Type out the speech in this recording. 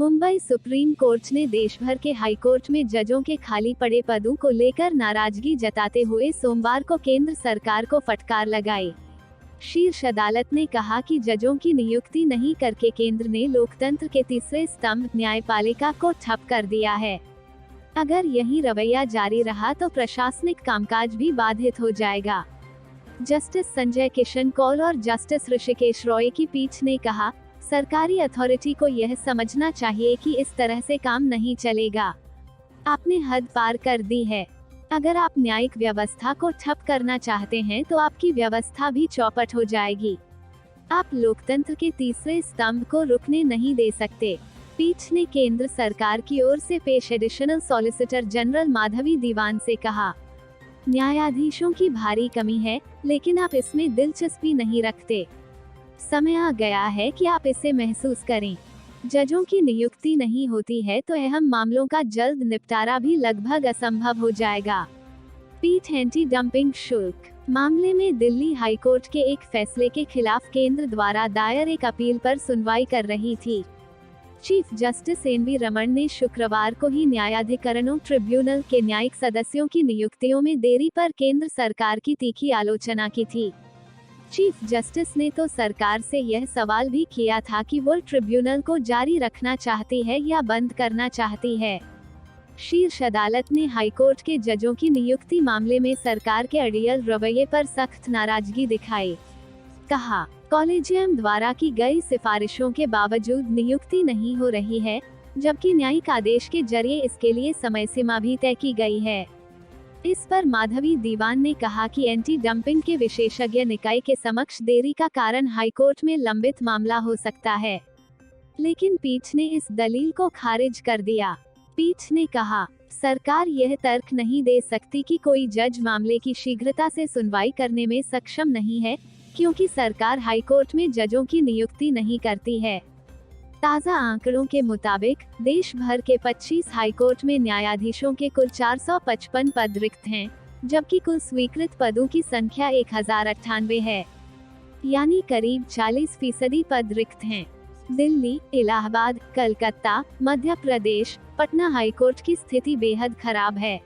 Mumbai supreme court ने देश भर के हाई कोर्ट में जजों के खाली पड़े पदों को लेकर नाराजगी जताते हुए सोमवार को केंद्र सरकार को फटकार लगाई। शीर्ष अदालत ने कहा कि जजों की नियुक्ति नहीं करके केंद्र ने लोकतंत्र के तीसरे स्तंभ न्यायपालिका को ठप कर दिया है। अगर यही रवैया जारी रहा तो प्रशासनिक कामकाज भी बाधित हो जाएगा। जस्टिस संजय किशन कौल और जस्टिस ऋषिकेश रॉय की पीठ ने कहा, सरकारी अथॉरिटी को यह समझना चाहिए कि इस तरह से काम नहीं चलेगा। आपने हद पार कर दी है। अगर आप न्यायिक व्यवस्था को ठप करना चाहते हैं तो आपकी व्यवस्था भी चौपट हो जाएगी। आप लोकतंत्र के तीसरे स्तंभ को रुकने नहीं दे सकते। पीठ ने केंद्र सरकार की ओर से पेश एडिशनल सॉलिसिटर जनरल माधवी दीवान से कहा, न्यायाधीशों की भारी कमी है, लेकिन आप इसमें दिलचस्पी नहीं रखते। समय आ गया है कि आप इसे महसूस करें। जजों की नियुक्ति नहीं होती है तो अहम मामलों का जल्द निपटारा भी लगभग असंभव हो जाएगा। पीठ एंटी डंपिंग शुल्क मामले में दिल्ली हाईकोर्ट के एक फैसले के खिलाफ केंद्र द्वारा दायर एक अपील पर सुनवाई कर रही थी। Chief justice NV. रमन ने शुक्रवार को ही न्यायाधिकरणों ट्रिब्यूनल के न्यायिक सदस्यों की नियुक्तियों में देरी पर केंद्र सरकार की तीखी आलोचना की थी। चीफ जस्टिस ने तो सरकार से यह सवाल भी किया था कि वो ट्रिब्यूनल को जारी रखना चाहती है या बंद करना चाहती है। शीर्ष अदालत ने हाईकोर्ट के जजों की नियुक्ति मामले में सरकार के अड़ियल रवैये पर सख्त नाराजगी दिखाई। कहा, कॉलेजियम द्वारा की गई सिफारिशों के बावजूद नियुक्ति नहीं हो रही है, जबकि न्यायिक आदेश के जरिए इसके लिए समय सीमा भी तय की गई है। इस पर माधवी दीवान ने कहा कि एंटी डंपिंग के विशेषज्ञ निकाय के समक्ष देरी का कारण हाईकोर्ट में लंबित मामला हो सकता है, लेकिन पीठ ने इस दलील को खारिज कर दिया। पीठ ने कहा, सरकार यह तर्क नहीं दे सकती कि कोई जज मामले की शीघ्रता से सुनवाई करने में सक्षम नहीं है, क्योंकि सरकार हाईकोर्ट में जजों की नियुक्ति नहीं करती है। ताज़ा आंकड़ों के मुताबिक देश भर के 25 हाईकोर्ट में न्यायाधीशों के कुल 455 पद रिक्त हैं, जबकि कुल स्वीकृत पदों की संख्या 1098 है, यानी करीब 40% पद रिक्त हैं। दिल्ली, इलाहाबाद, कलकत्ता, मध्य प्रदेश, पटना हाईकोर्ट की स्थिति बेहद खराब है।